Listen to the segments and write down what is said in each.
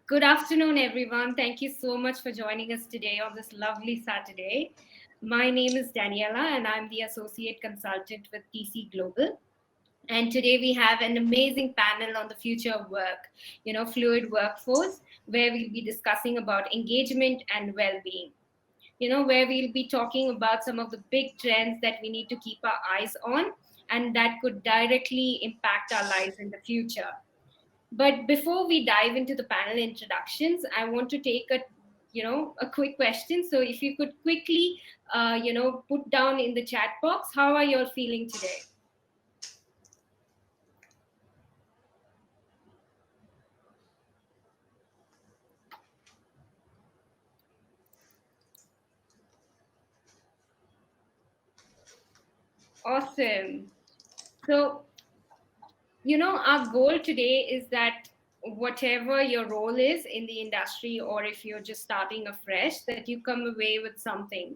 Good afternoon, everyone. Thank you so much for joining us today on this lovely Saturday. My name is Daniela, and I'm the Associate Consultant with TC Global. And today we have an amazing panel on the future of work, fluid workforce, where we'll be discussing about engagement and well-being. Where we'll be talking about some of the big trends that we need to keep our eyes on and that could directly impact our lives in the future. But before we dive into the panel introductions, I want to take a quick question. So if you could quickly, put down in the chat box, how are you all feeling today? Awesome. So, our goal today is that whatever your role is in the industry, or if you're just starting afresh, that you come away with something,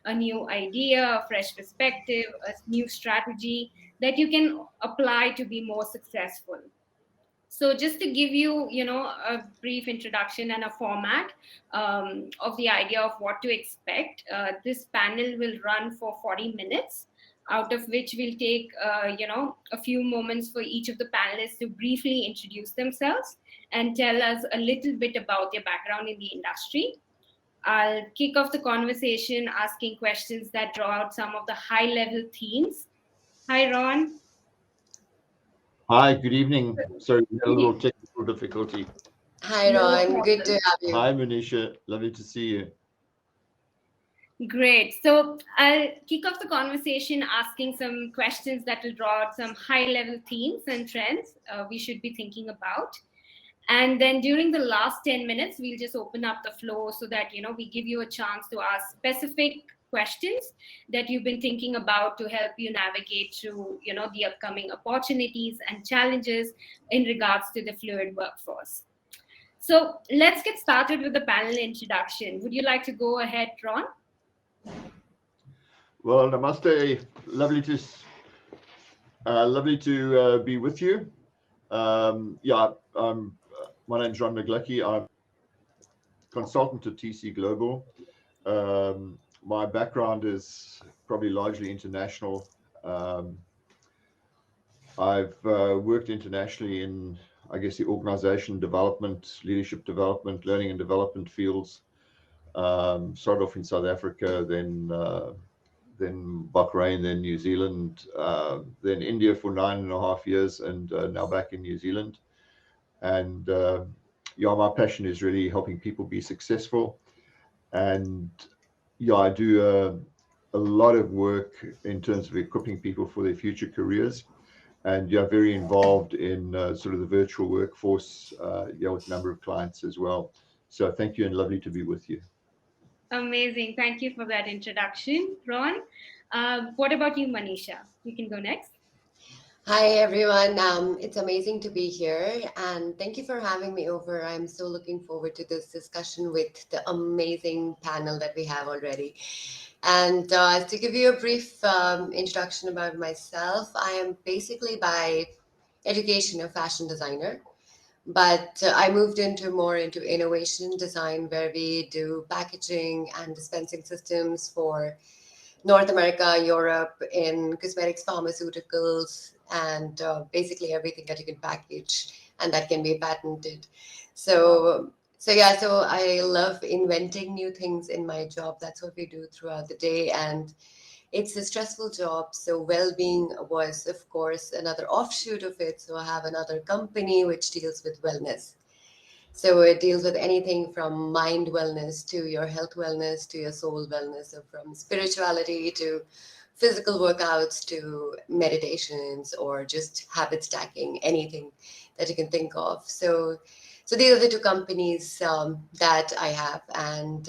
a new idea, a fresh perspective, a new strategy that you can apply to be more successful. So just to give you, a brief introduction and a format of the idea of what to expect, this panel will run for 40 minutes, out of which we'll take, a few moments for each of the panelists to briefly introduce themselves and tell us a little bit about their background in the industry. I'll kick off the conversation asking questions that draw out some of the high-level themes. Hi, Ron. Hi, good evening. Sorry, we had a little technical difficulty. Hi, No Ron. Good to problem. have you. Hi, Manisha. Lovely to see you. Great. So I'll kick off the conversation asking some questions that will draw out some high level themes and trends we should be thinking about. And then during the last 10 minutes, we'll just open up the floor so that, we give you a chance to ask specific questions that you've been thinking about to help you navigate through, the upcoming opportunities and challenges in regards to the fluid workforce. So let's get started with the panel introduction. Would you like to go ahead, Ron? Well, namaste. Lovely to be with you. My name's Ron McGlucky. I'm consultant at TC Global. My background is probably largely international. I've worked internationally in, I guess, the organization development, leadership development, learning and development fields. Started off in South Africa, then Bahrain, then New Zealand, then India for 9.5 years, and now back in New Zealand. And my passion is really helping people be successful. And I do a lot of work in terms of equipping people for their future careers. And very involved in sort of the virtual workforce, with a number of clients as well. So thank you, and lovely to be with you. Amazing. Thank you for that introduction, Ron. What about you, Manisha? You can go next. Hi, everyone. It's amazing to be here, and thank you for having me over. I'm so looking forward to this discussion with the amazing panel that we have already. And to give you a brief introduction about myself, I am basically by education a fashion designer. But I moved more into innovation design, where we do packaging and dispensing systems for North America, Europe, in cosmetics, pharmaceuticals, and basically everything that you can package and that can be patented. So I love inventing new things in my job. That's what we do throughout the day, and it's a stressful job. So well-being was, of course, another offshoot of it. So I have another company which deals with wellness. So it deals with anything from mind wellness to your health wellness to your soul wellness, so from spirituality to physical workouts to meditations or just habit stacking, anything that you can think of. So these are the two companies that I have, and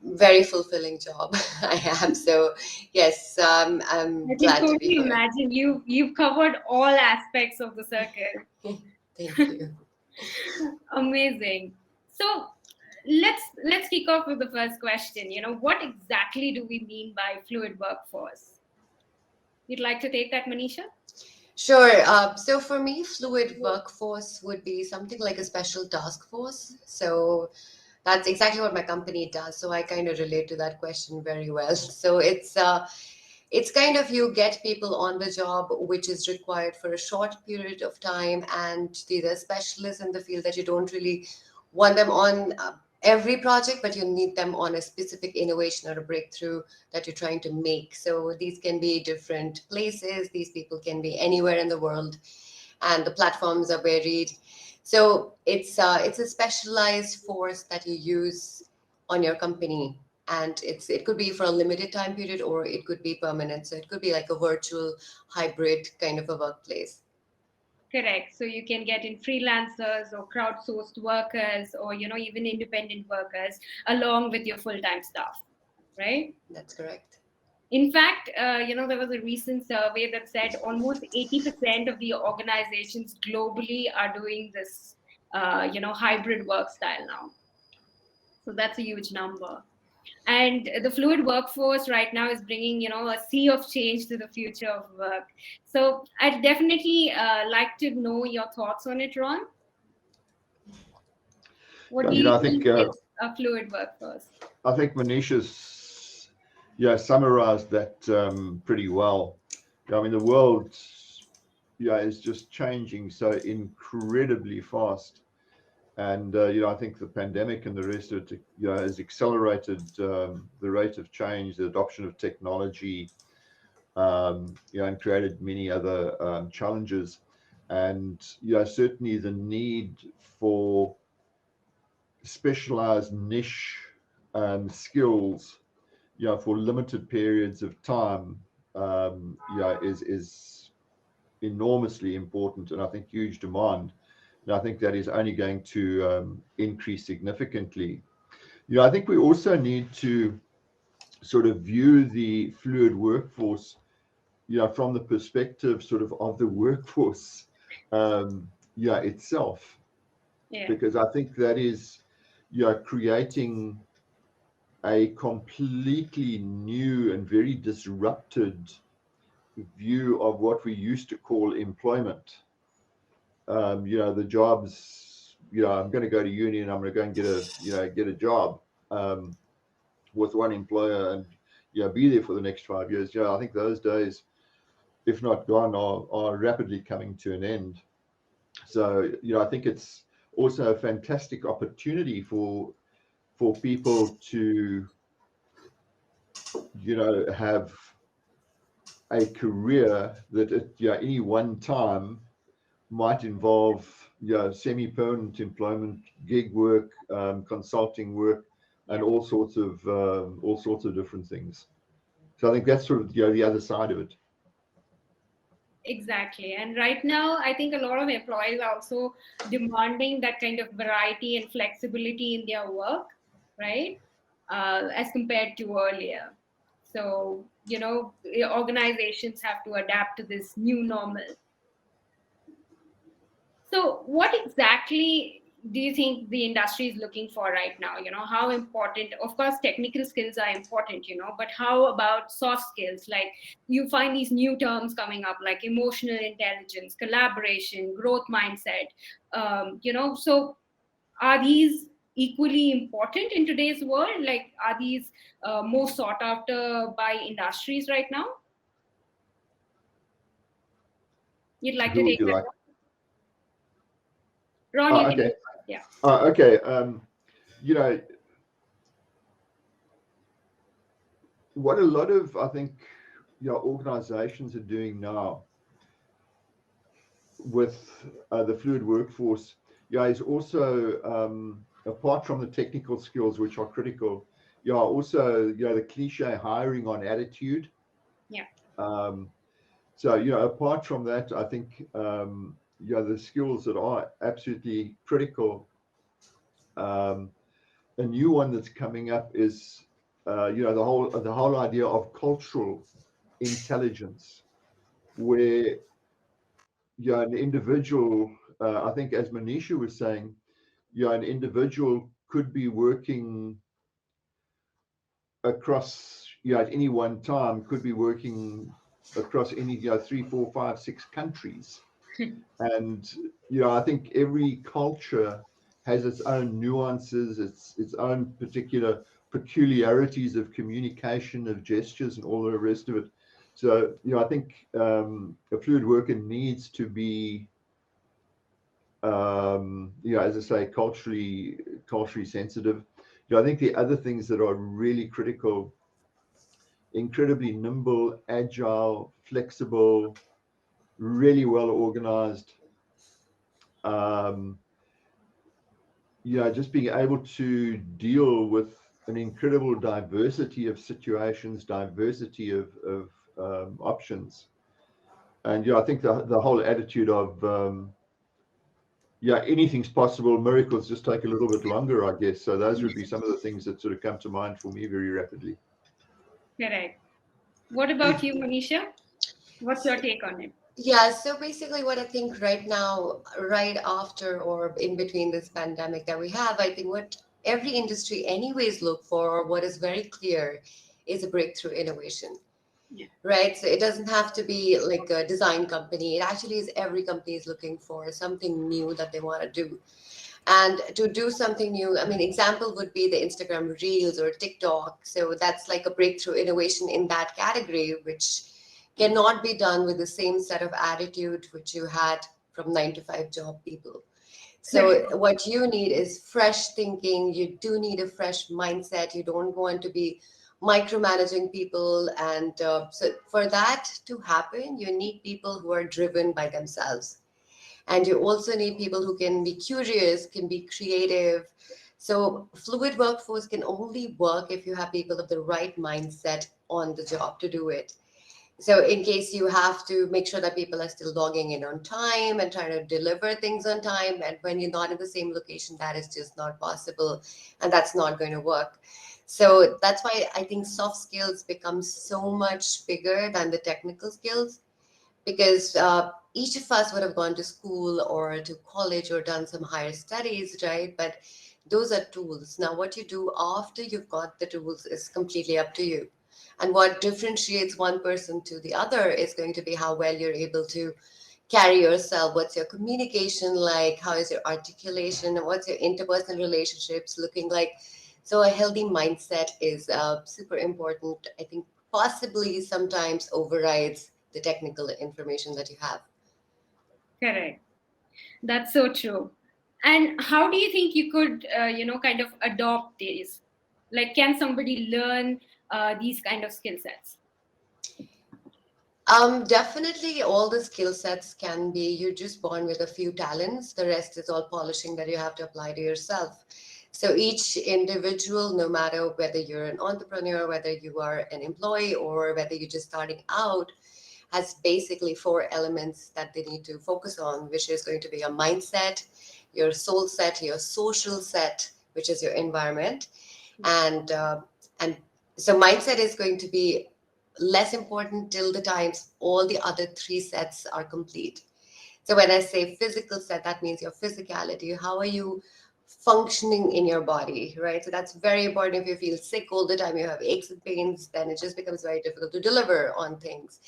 very fulfilling job I have. So yes, I'm I can glad to be totally here. imagine you've covered all aspects of the circle. Thank you. Amazing. So let's kick off with the first question. What exactly do we mean by fluid workforce? You'd like to take that, Manisha? Sure. So for me, fluid workforce would be something like a special task force. So that's exactly what my company does. So I kind of relate to that question very well. So it's kind of you get people on the job which is required for a short period of time, and these are specialists in the field that you don't really want them on every project, but you need them on a specific innovation or a breakthrough that you're trying to make. So these can be different places, these people can be anywhere in the world, and the platforms are varied. So it's a specialized force that you use on your company, and it could be for a limited time period or it could be permanent. So it could be like a virtual hybrid kind of a workplace. Correct. So you can get in freelancers or crowdsourced workers or, even independent workers along with your full-time staff, right? That's correct. In fact, there was a recent survey that said almost 80% of the organizations globally are doing this, hybrid work style now. So that's a huge number. And the fluid workforce right now is bringing, a sea of change to the future of work. So I'd definitely like to know your thoughts on it, Ron. What do you I think think is a fluid workforce? Manisha's summarized that pretty well. I mean, the world is just changing so incredibly fast, and I think the pandemic and the rest of it has accelerated the rate of change, the adoption of technology, and created many other challenges, and certainly the need for specialized niche skills for limited periods of time is enormously important, and I think huge demand. And I think that is only going to increase significantly. I think we also need to sort of view the fluid workforce, from the perspective of the workforce, itself, Yeah, because I think that is, creating a completely new and very disrupted view of what we used to call employment. The jobs, I'm going to go to uni and I'm going to go and get a job with one employer and, be there for the next 5 years. I think those days, if not gone, are rapidly coming to an end. So, I think it's also a fantastic opportunity for people to, have a career that at any one time might involve semi-permanent employment, gig work, consulting work, and yeah. all sorts of different things. So I think that's sort of the other side of it. Exactly. And right now, I think a lot of employees are also demanding that kind of variety and flexibility in their work, right? As compared to earlier. So, the organizations have to adapt to this new normal. So, what exactly do you think the industry is looking for right now? How important, of course, technical skills are important, but how about soft skills? Like you find these new terms coming up, like emotional intelligence, collaboration, growth mindset. So are these equally important in today's world? Like, are these more sought after by industries right now? You'd like to Who would take you that, like? Ron? You can. Okay. Yeah. Okay. You know, what a lot of, I think, organizations are doing now with the fluid workforce, is also, apart from the technical skills, which are critical, also, the cliche hiring on attitude. Yeah. Um, so, apart from that, I think, the skills that are absolutely critical. A new one that's coming up is, the whole idea of cultural intelligence, where an individual, I think, as Manisha was saying, an individual could be working across, at any one time, could be working across any 3, 4, 5, 6 countries. And I think every culture has its own nuances, its own particular peculiarities of communication, of gestures, and all the rest of it. So I think a fluid worker needs to be, as I say, culturally sensitive. I think the other things that are really critical: incredibly nimble, agile, flexible, really well organized. Just being able to deal with an incredible diversity of situations, diversity of options. And I think the whole attitude of anything's possible, miracles just take a little bit longer, I guess. So those would be some of the things that sort of come to mind for me very rapidly. Correct. What about you, Manisha? What's your take on it? Yeah, so basically, what I think right now, right after or in between this pandemic that we have, I think what every industry, anyways, look for, or what is very clear, is a breakthrough innovation, Yeah. right? So it doesn't have to be like a design company. It actually is every company is looking for something new that they want to do. And to do something new, I mean, example would be the Instagram Reels or TikTok. So that's like a breakthrough innovation in that category, which cannot be done with the same set of attitude which you had from 9 to 5 job people. So what you need is fresh thinking. You do need a fresh mindset. You don't want to be micromanaging people. And so for that to happen, you need people who are driven by themselves. And you also need people who can be curious, can be creative. So fluid workforce can only work if you have people of the right mindset on the job to do it. So in case you have to make sure that people are still logging in on time and trying to deliver things on time, and when you're not in the same location, that is just not possible, and that's not going to work. So that's why I think soft skills become so much bigger than the technical skills, because each of us would have gone to school or to college or done some higher studies, right? But those are tools. Now, what you do after you've got the tools is completely up to you. And what differentiates one person to the other is going to be how well you're able to carry yourself. What's your communication like? How is your articulation? And what's your interpersonal relationships looking like? So, a healthy mindset is super important. I think possibly sometimes overrides the technical information that you have. Correct. That's so true. And how do you think you could, kind of adopt these? Like, can somebody learn these kind of skill sets? Definitely all the skill sets can be, you're just born with a few talents. The rest is all polishing that you have to apply to yourself. So each individual, no matter whether you're an entrepreneur, whether you are an employee, or whether you're just starting out, has basically four elements that they need to focus on, which is going to be your mindset, your soul set, your social set, which is your environment, and and so mindset is going to be less important till the times all the other three sets are complete. So when I say physical set, that means your physicality. How are you functioning in your body, right? So that's very important. If you feel sick all the time, you have aches and pains, then it just becomes very difficult to deliver on things.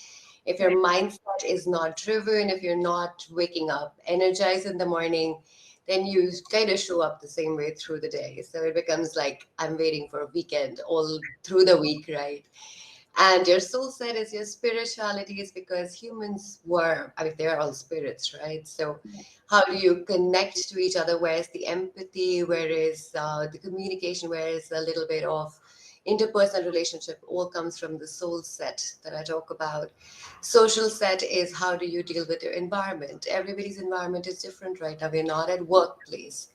If your Correct. mindset is not driven, if you're not waking up energized in the morning, then you kind of show up the same way through the day. So it becomes like I'm waiting for a weekend all through the week, right? And your soul set is your spirituality, is because humans were, I mean, they're all spirits, right? So how do you connect to each other? Where is the empathy? Where is the communication? Where is a little bit of interpersonal relationship? All comes from the soul set that I talk about. Social set is how do you deal with your environment? Everybody's environment is different right now. We're not at workplace.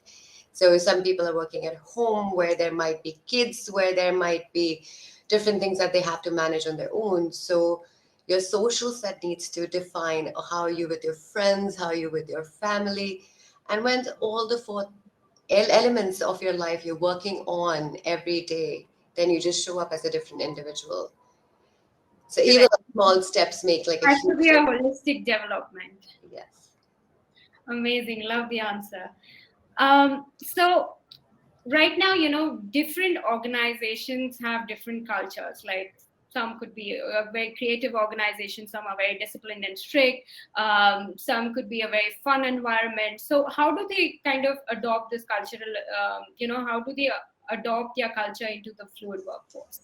So some people are working at home where there might be kids, where there might be different things that they have to manage on their own. So your social set needs to define how you with your friends, how you with your family, and when all the four elements of your life you're working on every day, then you just show up as a different individual. So even Correct. small steps make like a Has to huge be a difference. holistic development. Yes. Amazing. Love the answer. So right now, different organizations have different cultures. Like some could be a very creative organization, some are very disciplined and strict, some could be a very fun environment. So how do they kind of adopt this cultural, how do they adopt their culture into the fluid workforce?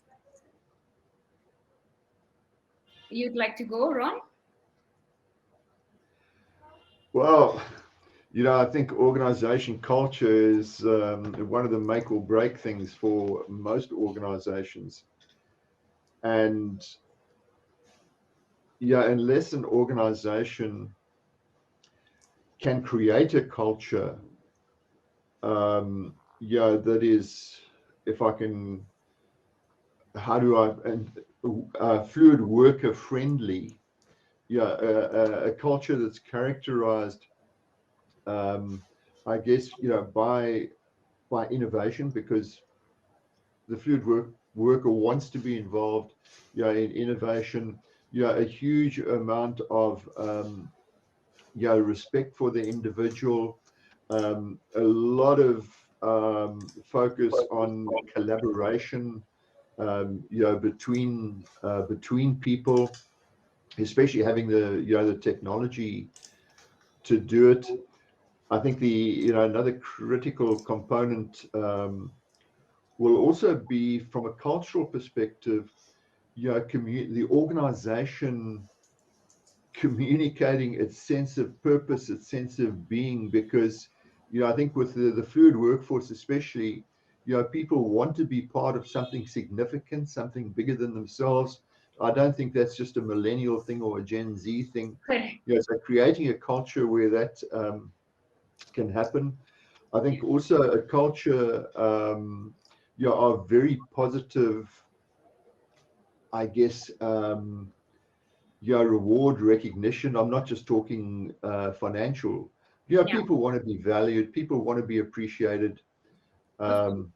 You'd like to go, Ron? Well, I think organization culture is one of the make or break things for most organizations. And unless an organization can create a culture, that is, if I can, how do I, and fluid worker friendly, a culture that's characterized, I guess, by innovation, because the fluid worker wants to be involved, in innovation, a huge amount of, respect for the individual, a lot of focus on collaboration, between people, especially having the technology to do it. I think another critical component will also be, from a cultural perspective, the organization communicating its sense of purpose, its sense of being, because I think with the fluid workforce especially, people want to be part of something significant, something bigger than themselves. I don't think that's just a millennial thing or a Gen Z thing. Correct. So creating a culture where that can happen. I think also a culture of very positive, I guess, reward recognition. I'm not just talking financial. People want to be valued. People want to be appreciated. And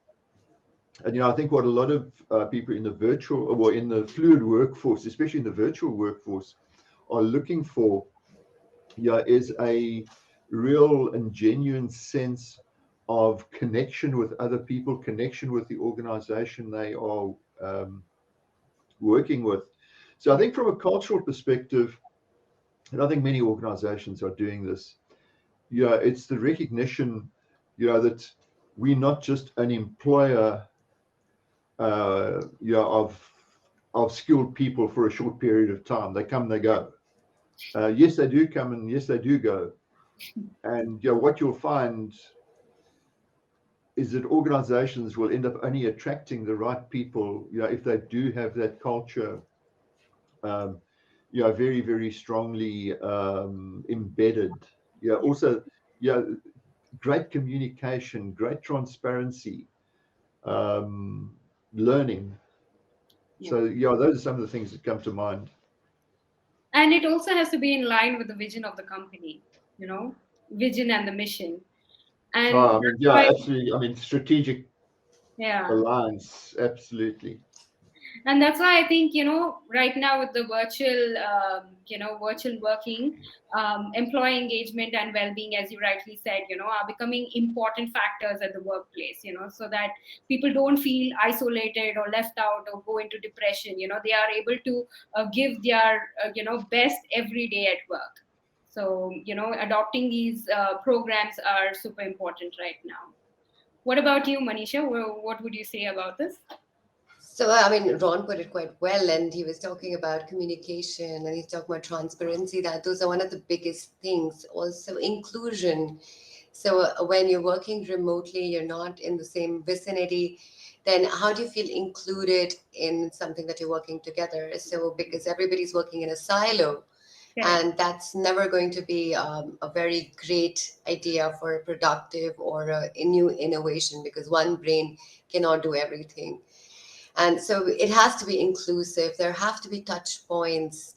I think what a lot of people in the virtual, or in the fluid workforce, especially in the virtual workforce, are looking for, is a real and genuine sense of connection with other people, connection with the organization they are working with. So I think from a cultural perspective, and I think many organizations are doing this, it's the recognition, that we're not just an employer, of skilled people for a short period of time. They come, they go. Yes, they do come, and yes, they do go. And what you'll find is that organizations will end up only attracting the right people, if they do have that culture, very, very strongly embedded. Also, great communication, great transparency, learning. So those are some of the things that come to mind. And it also has to be in line with the vision of the company, vision and the mission. And Absolutely. I mean, strategic alliance, absolutely. And that's why I think, right now with the virtual working, employee engagement and well-being, as you rightly said, are becoming important factors at the workplace, so that people don't feel isolated or left out or go into depression. They are able to give their, best every day at work. So, adopting these programs are super important right now. What about you, Manisha? What would you say about this? So, I mean, Ron put it quite well, and he was talking about communication and he's talking about transparency, that those are one of the biggest things. Also, inclusion. So, when you're working remotely, you're not in the same vicinity, then how do you feel included in something that you're working together? So, because everybody's working in a silo, and that's never going to be a very great idea for a productive or a new innovation, because one brain cannot do everything. And so it has to be inclusive. There have to be touch points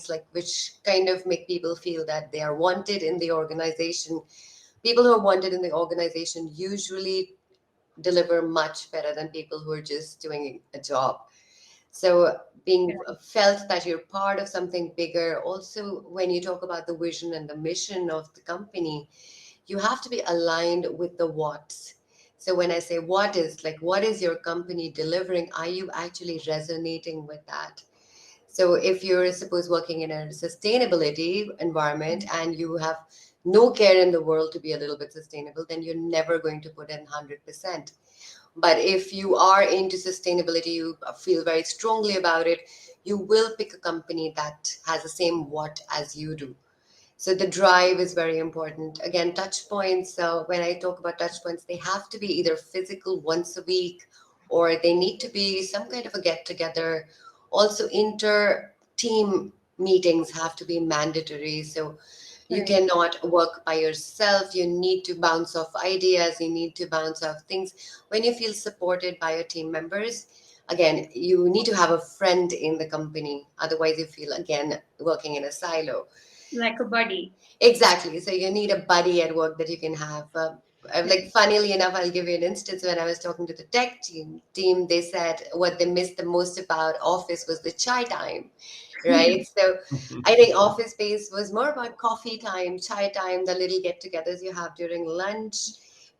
like which kind of make people feel that they are wanted in the organization. People who are wanted in the organization usually deliver much better than people who are just doing a job. So being felt that you're part of something bigger. Also, when you talk about the vision and the mission of the company, you have to be aligned with the what's. So when I say what is, like, what is your company delivering? Are you actually resonating with that? So if you're suppose working in a sustainability environment and you have no care in the world to be a little bit sustainable, then you're never going to put in 100%. But if you are into sustainability, you feel very strongly about it, you will pick a company that has the same what as you do. So the drive is very important. Again, touch points. So when I talk about touch points, they have to be either physical once a week, or they need to be some kind of a get together. Also, inter team meetings have to be mandatory. So you Correct. cannot work by yourself. You need to bounce off ideas. You need to bounce off things. When you feel supported by your team members, again, you need to have a friend in the company. Otherwise, you feel again working in a silo. Like a buddy. Exactly. So you need a buddy at work that you can have. Like, Correct. funnily enough, I'll give you an instance. When I was talking to the tech team, they said what they missed the most about office was the chai time, right? So I think office space was more about coffee time, chai time, the little get-togethers you have during lunch,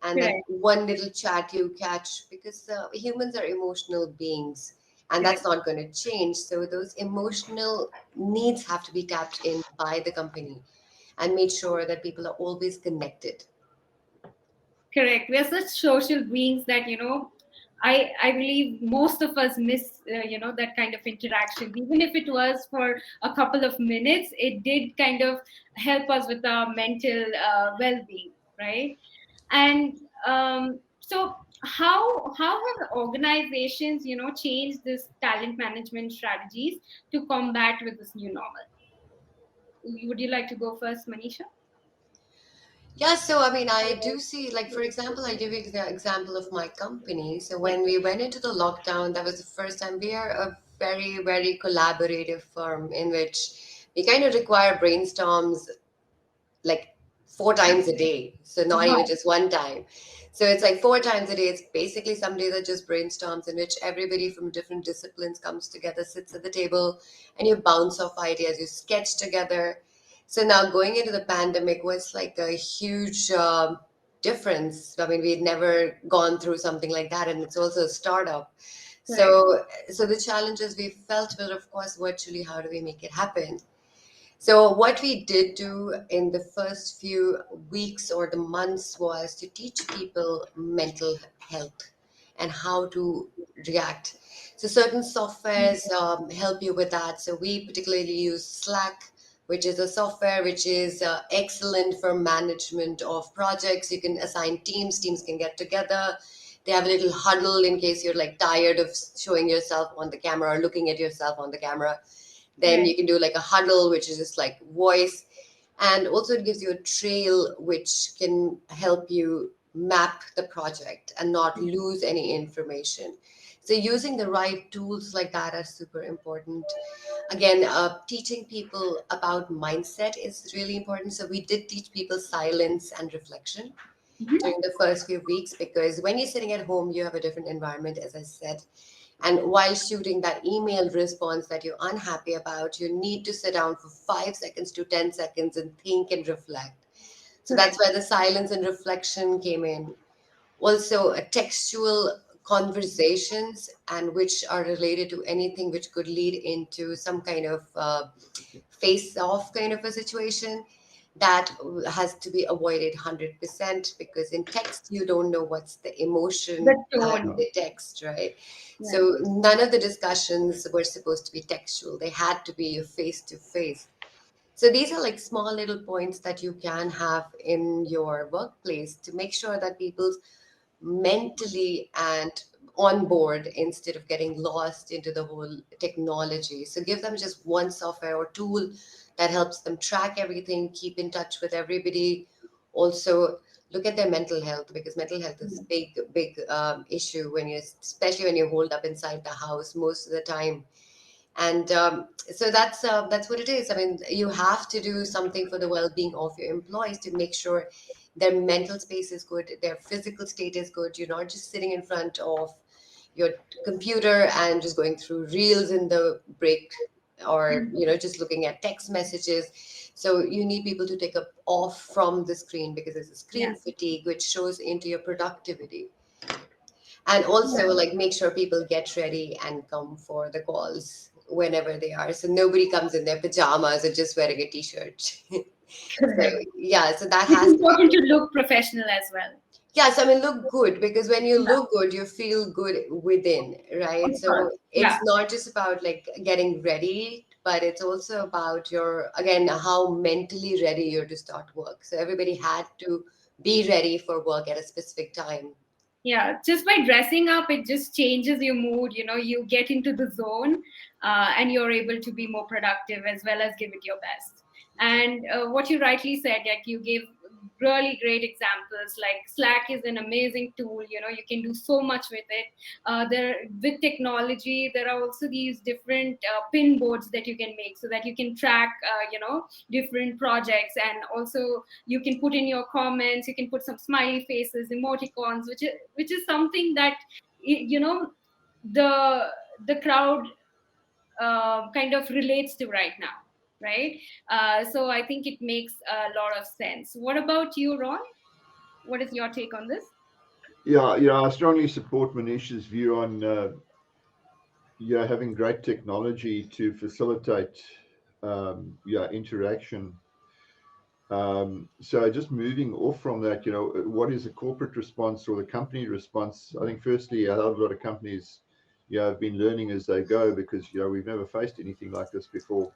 and that Correct. one little chat you catch, because humans are emotional beings, and Correct. that's not going to change. So those emotional needs have to be tapped in by the company and made sure that people are always connected. Correct. We are such social beings that, I believe most of us miss, that kind of interaction. Even if it was for a couple of minutes, it did kind of help us with our mental well-being, right? And so, how have organizations, changed this talent management strategies to combat with this new normal? Would you like to go first, Manisha? Yeah, so I mean, I do see, like, for example, I'll give you the example of my company. So when we went into the lockdown, that was the first time. We are a very, very collaborative firm in which we kind of require brainstorms like 4 times a day. So not even Wow. just one time. So it's like 4 times a day. It's basically some days are just brainstorms in which everybody from different disciplines comes together, sits at the table, and you bounce off ideas, you sketch together. So now going into the pandemic was like a huge difference. I mean, we had never gone through something like that, and it's also a startup. Correct. So the challenges we felt were, of course, virtually how do we make it happen? So, what we did do in the first few weeks or the months was to teach people mental health and how to react. So, certain softwares help you with that. So, we particularly use Slack, which is a software which is excellent for management of projects. You can assign teams, teams can get together. They have a little huddle in case you're like tired of showing yourself on the camera or looking at yourself on the camera. Then Correct. you can do like a huddle, which is just like voice. And also it gives you a trail which can help you map the project and not lose any information. So using the right tools like that are super important. Again, teaching people about mindset is really important. So we did teach people silence and reflection Mhm. during the first few weeks, because when you're sitting at home, you have a different environment, as I said. And while shooting that email response that you're unhappy about, you need to sit down for 5 seconds to 10 seconds and think and reflect. So that's Correct. where the silence and reflection came in. Also, textual conversations, and which are related to anything which could lead into some kind of face off kind of a situation, that has to be avoided 100%, because in text you don't know what's the The emotion behind tone. the text, right? Right. So none of the discussions were supposed to be textual, they had to be face to face. So these are like small little points that you can have in your workplace to make sure that people mentally and on board instead of getting lost into the whole technology. So give them just one software or tool that helps them track everything, keep in touch with everybody. Also, look at their mental health, because mental health is a big, big issue when you, especially when you hold up inside the house most of the time. And so that's what it is. I mean, you have to do something for the well-being of your employees to make sure their mental space is good, their physical state is good. You're not just sitting in front of your computer and just going through reels in the break, or just looking at text messages. So you need people to take up off from the screen, because there's a Yeah. screen fatigue which shows into your productivity. And also Yeah. like make sure people get ready and come for the calls whenever they are, so nobody comes in their pajamas or just wearing a t-shirt. So Correct. yeah, so that It's has to important to be. look professional as well. Yes, I mean, look good, because when you Yeah, look good, you feel good within, of right? So course. it's Yeah. not just about like getting ready, but it's also about your, again, how mentally ready you're to start work. So everybody had to be ready for work at a specific time. Yeah, just by dressing up, it just changes your mood. You get into the zone, and you're able to be more productive as well as give it your best. And what you rightly said, like you gave really great examples. Like Slack is an amazing tool. You can do so much with it. There, with technology, there are also these different pin boards that you can make so that you can track, different projects, and also you can put in your comments, you can put some smiley faces, emoticons, which is something that the the crowd kind of relates to right now, right? So I think it makes a lot of sense. What about you, Ron? What is your take on this? Yeah, I strongly support Manisha's view on having great technology to facilitate interaction. So just moving off from that, what is the corporate response or the company response? I think firstly, a hell of a lot of companies, have been learning as they go, because we've never faced anything like this before.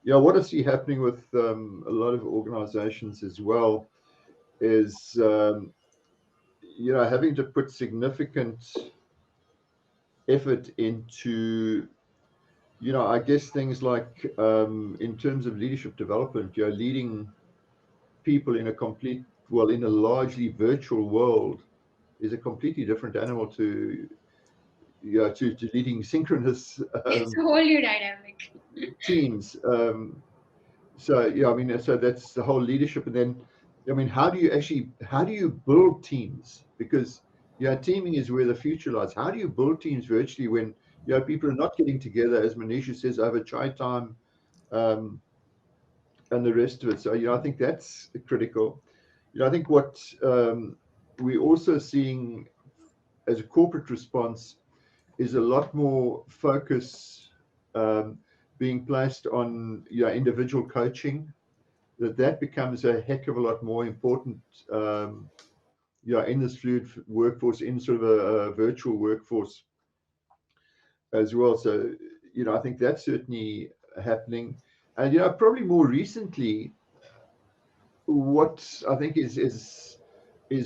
What I see happening with a lot of organizations as well is having to put significant effort into I guess things like in terms of leadership development, leading people in a in a largely virtual world is a completely different animal to to leading synchronous It's a whole new dynamic. teams. So I mean, so that's the whole leadership, and then I mean, how do you build teams? Because teaming is where the future lies. How do you build teams virtually when people are not getting together, as Manisha says, over chai time, um, and the rest of it? So I think that's critical. I think what we're also seeing as a corporate response is a lot more focus um, being placed on individual coaching. That becomes a heck of a lot more important. Um, in this fluid workforce, in sort of a virtual workforce as well. So I think that's certainly happening. And probably more recently, what I think is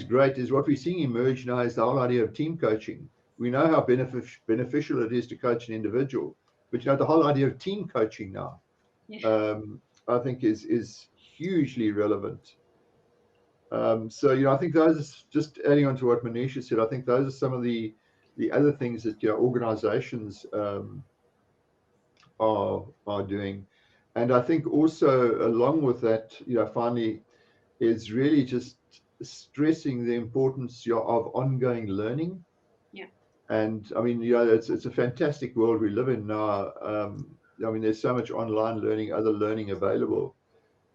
great is what we're seeing emerge now is the whole idea of team coaching. We know how beneficial it is to coach an individual, but the whole idea of team coaching now, Yeah. I think is hugely relevant. So I think those are just adding on to what Manisha said. I think those are some of the other things that organizations are doing, and I think also along with that, finally, is really just stressing the importance of ongoing learning. Yeah. And I mean, it's a fantastic world we live in now. I mean, there's so much online learning, other learning available,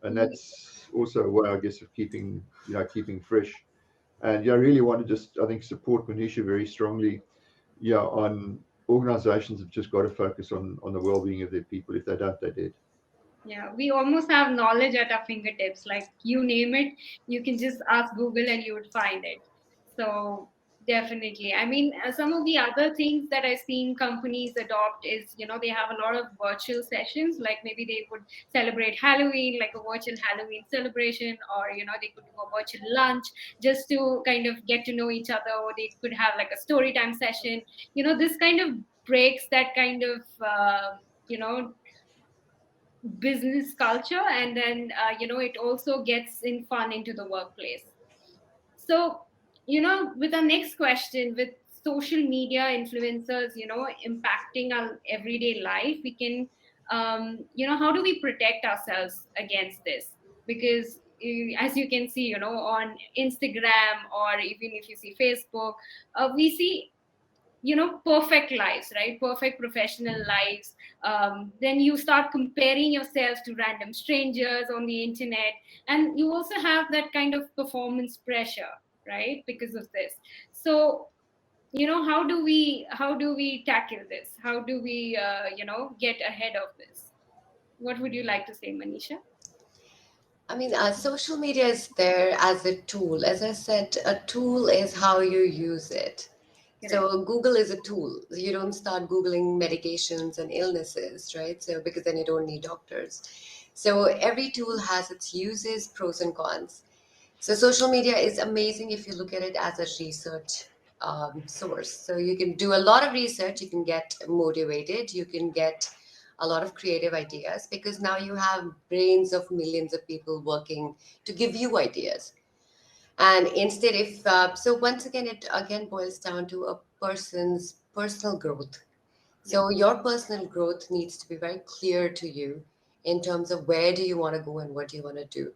and that's also a way, I guess, of keeping fresh. And I really want to just, I think, support Manisha very strongly. On organizations have just got to focus on the well-being of their people. If they don't, they're dead. Yeah, we almost have knowledge at our fingertips. Like you name it, you can just ask Google and you would find it. So definitely. I mean, some of the other things that I've seen companies adopt is, they have a lot of virtual sessions. Like maybe they would celebrate Halloween, like a virtual Halloween celebration, or, they could do a virtual lunch just to kind of get to know each other, or they could have like a story time session. This kind of breaks that kind of, business culture, and then it also gets in fun into the workplace. So with our next question, with social media influencers impacting our everyday life, we can how do we protect ourselves against this? Because as you can see on Instagram, or even if you see Facebook, we see perfect lives, right? Perfect professional lives. Then you start comparing yourself to random strangers on the internet, and you also have that kind of performance pressure, right, because of this. So how do we tackle this? How do we get ahead of this? What would you like to say, Manisha? I mean, social media is there as a tool. As I said, a tool is how you use it. Correct. So Google is a tool. You don't start Googling medications and illnesses, right? So because then you don't need doctors. So every tool has its uses, pros and cons. So social media is amazing if you look at it as a research source. So you can do a lot of research, you can get motivated, you can get a lot of creative ideas because now you have brains of millions of people working to give you ideas. And instead, if so, once again, it again boils down to a person's personal growth. Yeah. So your personal growth needs to be very clear to you in terms of where do you want to go and what do you want to do.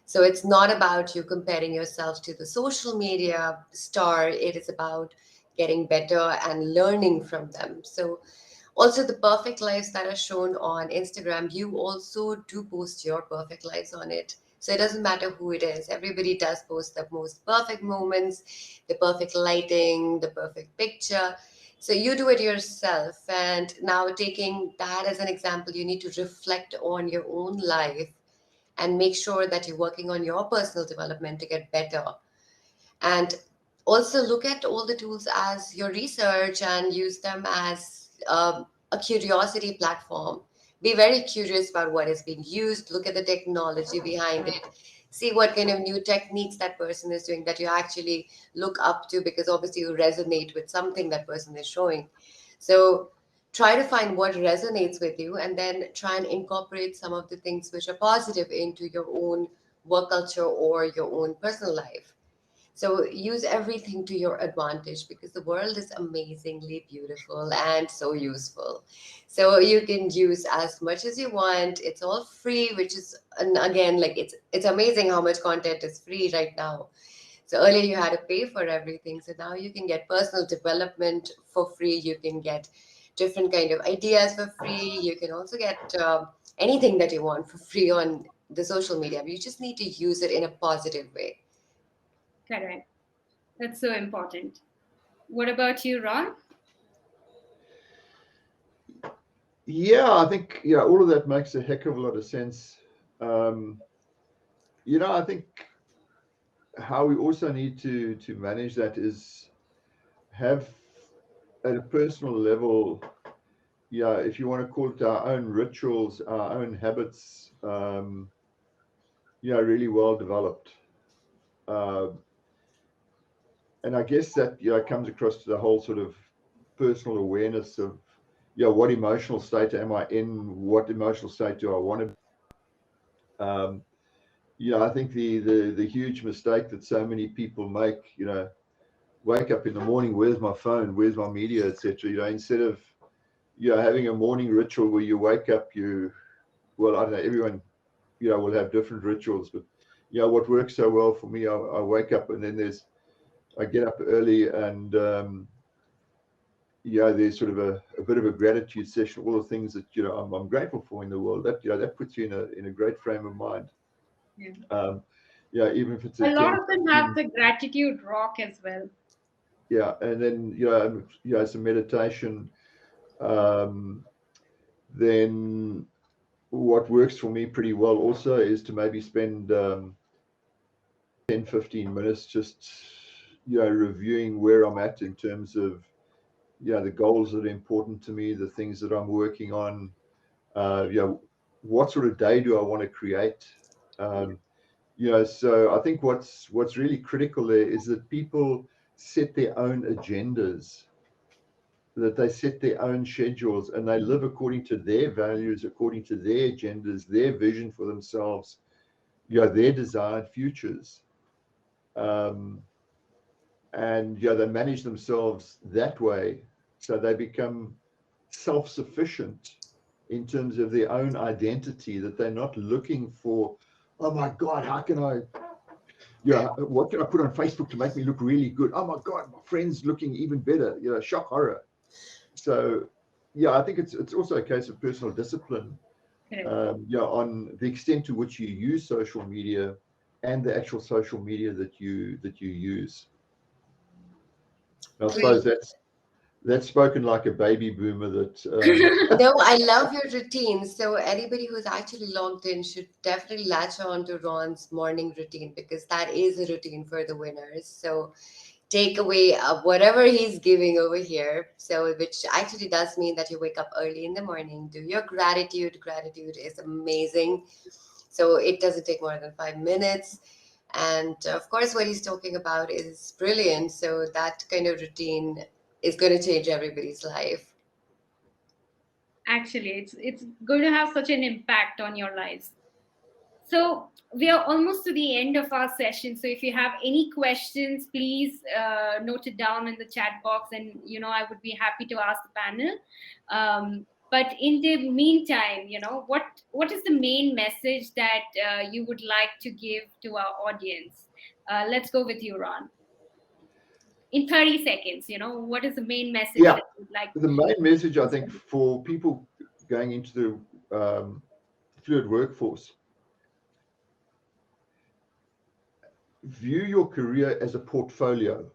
So it's not about you comparing yourself to the social media star. It is about getting better and learning from them. So also the perfect lives that are shown on Instagram, you also do post your perfect lives on it. So it doesn't matter who it is. Everybody does post the most perfect moments, the perfect lighting, the perfect picture. So you do it yourself. And now taking that as an example, you need to reflect on your own life and make sure that you're working on your personal development to get better. And also look at all the tools as your research and use them as a curiosity platform. Be very curious about what is being used, look at the technology behind it, see what kind of new techniques that person is doing that you actually look up to because obviously you resonate with something that person is showing. So try to find what resonates with you and then try and incorporate some of the things which are positive into your own work culture or your own personal life. So use everything to your advantage because the world is amazingly beautiful and so useful. So you can use as much as you want. It's all free, which is, and again, like it's amazing how much content is free right now. So earlier you had to pay for everything. So now you can get personal development for free. You can get different kind of ideas for free. You can also get anything that you want for free on the social media. You just need to use it in a positive way. Correct. That's so important. What about you, Ron? Yeah, I think all of that makes a heck of a lot of sense. Um, I think how we also need to manage that is have at a personal level, if you want to call it our own rituals, our own habits, really well developed. Uh, and I guess that comes across to the whole sort of personal awareness of what emotional state am I in? What emotional state do I want to be? I think the huge mistake that so many people make, wake up in the morning, where's my phone, where's my media, etc. Instead of having a morning ritual where you wake up, well, I don't know, everyone will have different rituals, but what works so well for me, I wake up and then I get up early and there's sort of a bit of a gratitude session, all the things that I'm grateful for in the world. That puts you in a great frame of mind. Yeah. Um, even if it's a A lot 10, of them have 15, the gratitude rock as well. and then some meditation. Um, then what works for me pretty well also is to maybe spend 10, 15 minutes just reviewing where I'm at in terms of the goals that are important to me, the things that I'm working on. What sort of day do I want to create? Um, so I think what's really critical there is that people set their own agendas, that they set their own schedules, and they live according to their values, according to their agendas, their vision for themselves, their desired futures. Um, and they manage themselves that way, so they become self-sufficient in terms of their own identity, that they're not looking for, oh my God, how can I what can I put on Facebook to make me look really good? Oh my God, my friend's looking even better. Shock horror. So, I think it's also a case of personal discipline. Correct. On the extent to which you use social media and the actual social media that you use. I Great. suppose that's spoken like a baby boomer. That No, I love your routine. So anybody who's actually logged in should definitely latch on to Ron's morning routine because that is a routine for the winners. So take away whatever he's giving over here. So which actually does mean that you wake up early in the morning, do your gratitude. Gratitude is amazing. So it doesn't take more than 5 minutes. And of course, what he's talking about is brilliant. So that kind of routine is going to change everybody's life. Actually, it's going to have such an impact on your lives. So we are almost to the end of our session. So if you have any questions, please note it down in the chat box, and I would be happy to ask the panel. But in the meantime, what is the main message that you would like to give to our audience? Let's go with you, Ron. In 30 seconds, what is the main message yeah, that you'd like? the main message I think for people going into the fluid workforce, view your career as a portfolio.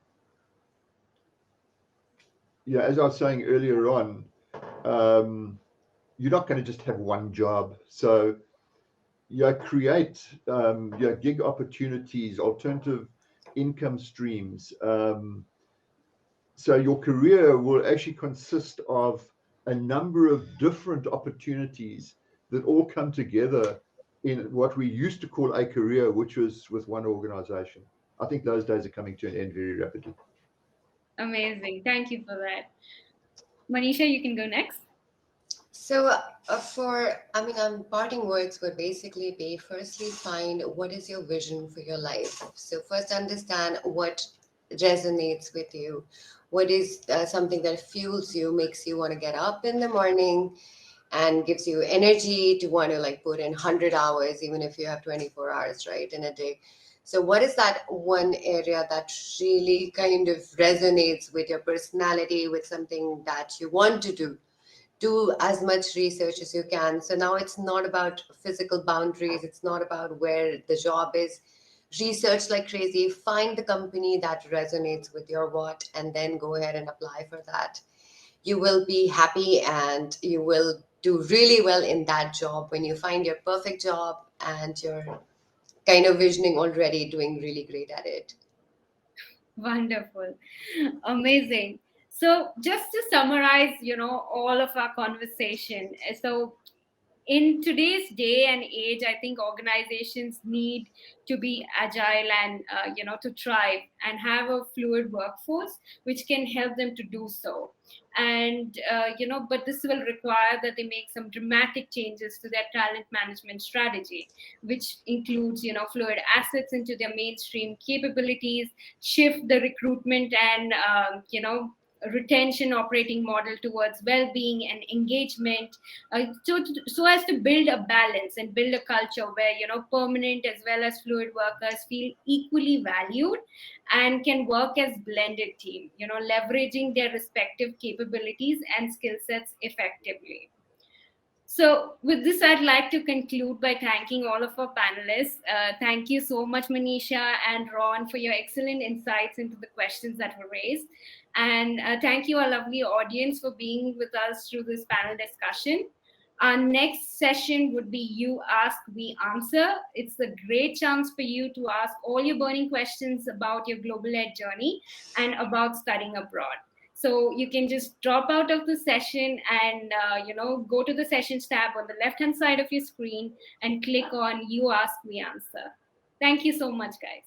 Yeah, as I was saying earlier on, you're not going to just have one job. So create gig opportunities, alternative income streams. So your career will actually consist of a number of different opportunities that all come together in what we used to call a career, which was with one organization. I think those days are coming to an end very rapidly. Amazing. Thank you for that. Manisha, you can go next. So, parting words would basically be firstly find what is your vision for your life. So, first understand what resonates with you. What is something that fuels you, makes you want to get up in the morning and gives you energy to want to like put in 100 hours, even if you have 24 hours, right, in a day. So, what is that one area that really kind of resonates with your personality, with something that you want to do as much research as you can. So now it's not about physical boundaries, it's not about where the job is. Research like crazy, find the company that resonates with your what, and then go ahead and apply for that. You will be happy and you will do really well in that job when you find your perfect job and you're kind of visioning already doing really great at it. Wonderful. Amazing. So just to summarize, all of our conversation. So in today's day and age, I think organizations need to be agile and to thrive and have a fluid workforce which can help them to do so. And but this will require that they make some dramatic changes to their talent management strategy, which includes fluid assets into their mainstream capabilities, shift the recruitment and retention operating model towards well-being and engagement, so as to build a balance and build a culture where permanent as well as fluid workers feel equally valued and can work as blended team, leveraging their respective capabilities and skill sets effectively. So, with this, I'd like to conclude by thanking all of our panelists. Thank you so much, Manisha and Ron, for your excellent insights into the questions that were raised. And thank you, our lovely audience, for being with us through this panel discussion. Our next session would be You Ask, We Answer. It's a great chance for you to ask all your burning questions about your global ed journey and about studying abroad. So you can just drop out of the session and go to the sessions tab on the left hand side of your screen and click on You Ask, We Answer. Thank you so much, guys.